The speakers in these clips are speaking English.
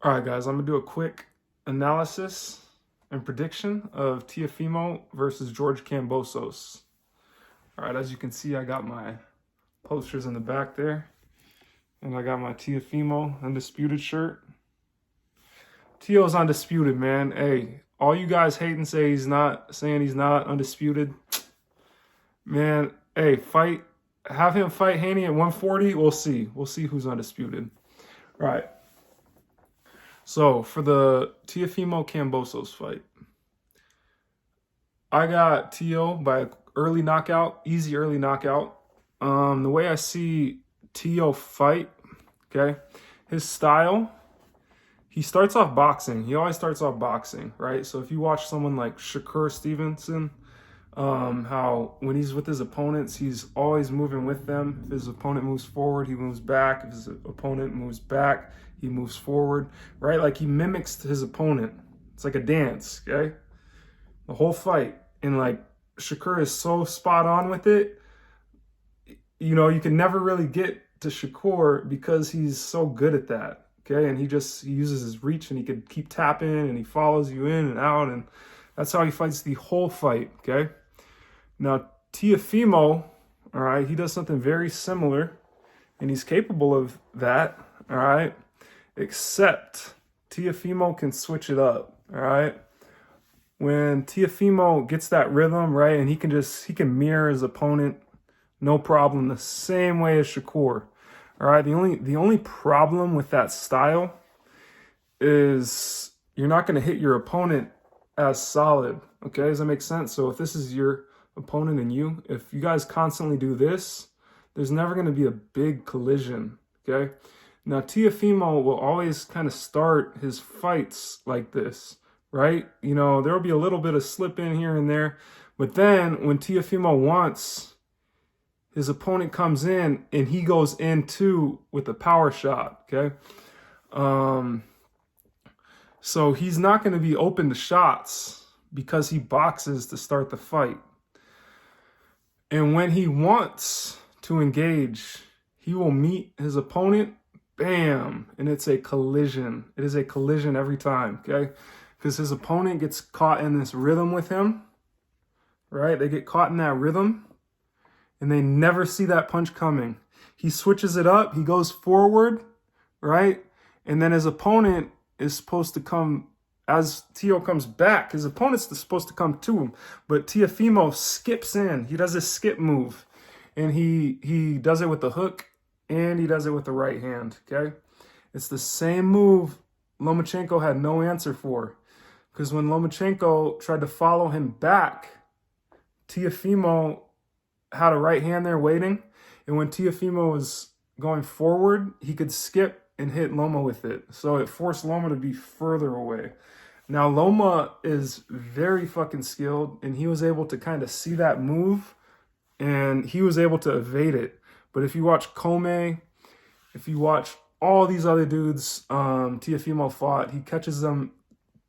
All right, guys, I'm gonna do a quick analysis and prediction of Teofimo versus George Kambosos. All right, as you can see, I got my posters in the back there, and I got my Teofimo undisputed shirt. Teo's undisputed, man. Hey, all you guys hate and say saying he's not undisputed, man. Hey, have him fight Haney at 140. We'll see. We'll see who's undisputed. All right. So for the Teofimo Kambosos fight, I got Teo by early knockout, easy early knockout. The way I see Teo fight, okay, his style, he starts off boxing. He always starts off boxing, right? So if you watch someone like Shakur Stevenson, how when he's with his opponents, he's always moving with them. If his opponent moves forward, he moves back. If his opponent moves back, he moves forward, right? Like he mimics his opponent. It's like a dance, okay? The whole fight. And like Shakur is so spot on with it. You know, you can never really get to Shakur because he's so good at that, okay? And he uses his reach and he could keep tapping and he follows you in and out. And that's how he fights the whole fight, okay? Now, Teofimo, all right, he does something very similar, and he's capable of that, all right, except Teofimo can switch it up, all right? When Teofimo gets that rhythm, right, and he can mirror his opponent, no problem, the same way as Shakur, all right? The only problem with that style is you're not going to hit your opponent as solid, okay? Does that make sense? So if this is your opponent and you, if you guys constantly do this, there's never going to be a big collision, okay? Now, Teofimo will always kind of start his fights like this, right? You know, there will be a little bit of slip in here and there, but then when Teofimo wants, his opponent comes in and he goes in too with a power shot, okay? So he's not going to be open to shots because he boxes to start the fight. And when he wants to engage, he will meet his opponent, bam, and it's a collision. It is a collision every time, okay? Because his opponent gets caught in this rhythm with him, right? They get caught in that rhythm, and they never see that punch coming. He switches it up, he goes forward, right? And then his opponent is supposed to come, as Teo comes back, his opponent's supposed to come to him, but Teofimo skips in. He does a skip move, and he does it with the hook, and he does it with the right hand, okay? It's the same move Lomachenko had no answer for, because when Lomachenko tried to follow him back, Teofimo had a right hand there waiting, and when Teofimo was going forward, he could skip and hit Loma with it. So it forced Loma to be further away. Now, Loma is very fucking skilled, and he was able to kind of see that move, and he was able to evade it. But if you watch Kome, if you watch all these other dudes Teofimo fought, he catches them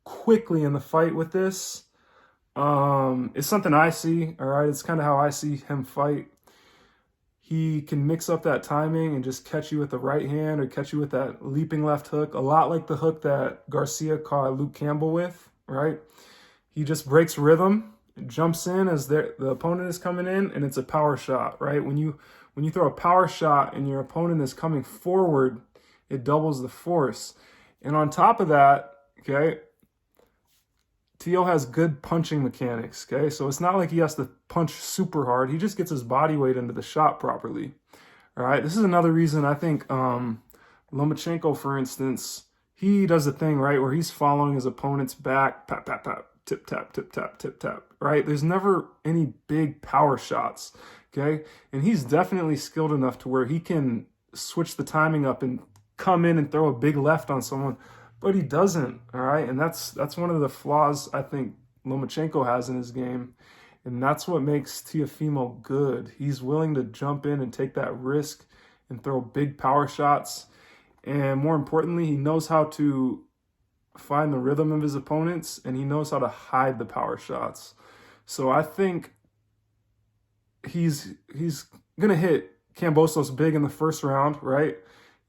quickly in the fight with this. It's something I see, all right? It's kind of how I see him fight. He can mix up that timing and just catch you with the right hand or catch you with that leaping left hook, a lot like the hook that Garcia caught Luke Campbell with, right? He just breaks rhythm, jumps in as the opponent is coming in, and it's a power shot, right? When you throw a power shot and your opponent is coming forward, it doubles the force. And on top of that, okay, Teo has good punching mechanics, okay? So it's not like he has to punch super hard. He just gets his body weight into the shot properly, all right? This is another reason I think Lomachenko, for instance, he does a thing, right, where he's following his opponent's back, pap, pap, pap, tip, tap, tip, tap, tip, tap, right? There's never any big power shots, okay? And he's definitely skilled enough to where he can switch the timing up and come in and throw a big left on someone, but he doesn't, all right? And that's one of the flaws I think Lomachenko has in his game, and that's what makes Teofimo good. He's willing to jump in and take that risk and throw big power shots, and more importantly, he knows how to find the rhythm of his opponents, and he knows how to hide the power shots. So I think he's going to hit Kambosos big in the first round, right?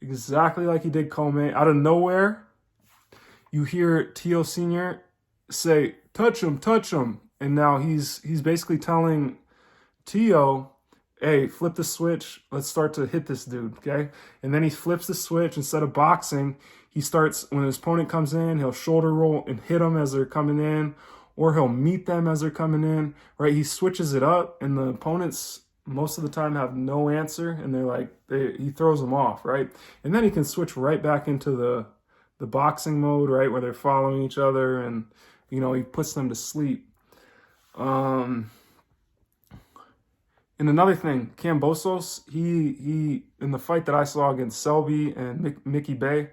Exactly like he did Kome. Out of nowhere, you hear Teo Sr. say, touch him. And now he's basically telling Teo, hey, flip the switch. Let's start to hit this dude, okay? And then he flips the switch. Instead of boxing, he starts, when his opponent comes in, he'll shoulder roll and hit them as they're coming in, or he'll meet them as they're coming in, right? He switches it up, and the opponents most of the time have no answer, and he throws them off, right? And then he can switch right back into the boxing mode, right, where they're following each other, and, he puts them to sleep. And another thing, Kambosos, he in the fight that I saw against Selby and Mickey Bay,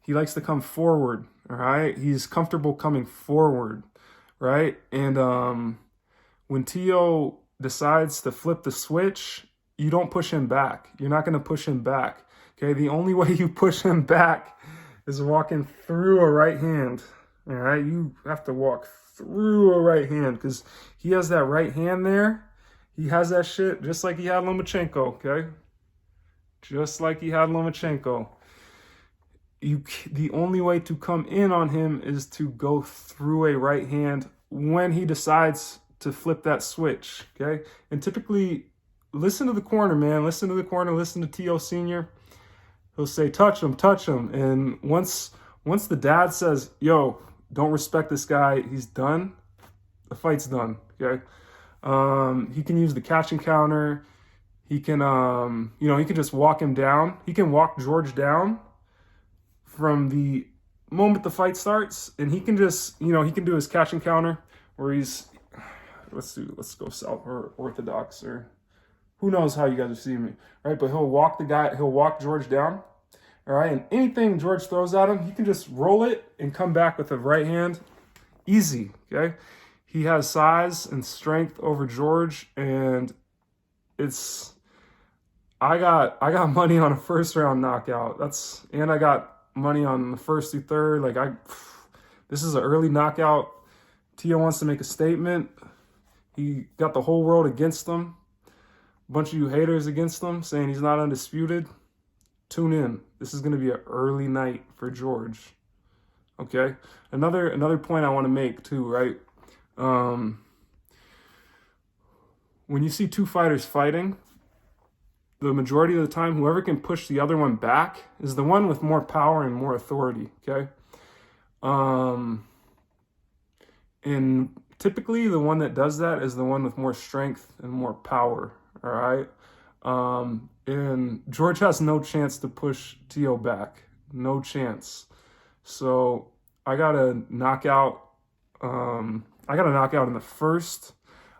he likes to come forward, all right? He's comfortable coming forward, right? And when Teo decides to flip the switch, you don't push him back. You're not going to push him back, okay? The only way you push him back is walking through a right hand, all right? You have to walk through a right hand because he has that right hand there. He has that shit just like he had Lomachenko, okay? Just like he had Lomachenko. The only way to come in on him is to go through a right hand when he decides to flip that switch, okay? And typically, listen to the corner, man. Listen to the corner. Listen to Teo Sr. He'll say, touch him. And once the dad says, yo, don't respect this guy, he's done, the fight's done, okay? He can use the catch and counter. He can, he can just walk him down. He can walk George down from the moment the fight starts, and he can just, he can do his catch and counter where he's, let's go South or Orthodox, or who knows how you guys are seeing me, right? But he'll walk George down, all right? And anything George throws at him, he can just roll it and come back with a right hand. Easy, okay? He has size and strength over George, and I got money on a first round knockout. And I got money on the first through third. This is an early knockout. Teo wants to make a statement. He got the whole world against him. A bunch of you haters against him, saying he's not undisputed. Tune in. This is going to be an early night for George. Okay? Another point I want to make too, right? When you see two fighters fighting, the majority of the time, whoever can push the other one back is the one with more power and more authority, okay? And typically the one that does that is the one with more strength and more power, all right? And George has no chance to push Teo back, no chance. So I got a knockout in the first.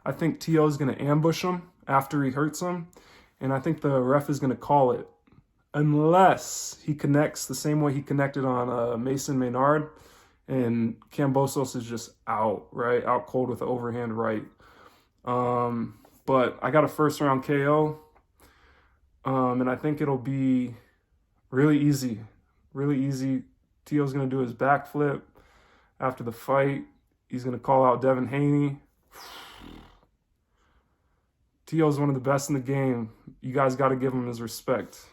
I think Teo's going to ambush him after he hurts him. And I think the ref is going to call it. Unless he connects the same way he connected on Mason Maynard. And Kambosos is just out, right? Out cold with the overhand right. But I got a first round KO. And I think it'll be really easy. Really easy. Teo's going to do his backflip after the fight. He's going to call out Devin Haney. Teo's one of the best in the game. You guys got to give him his respect.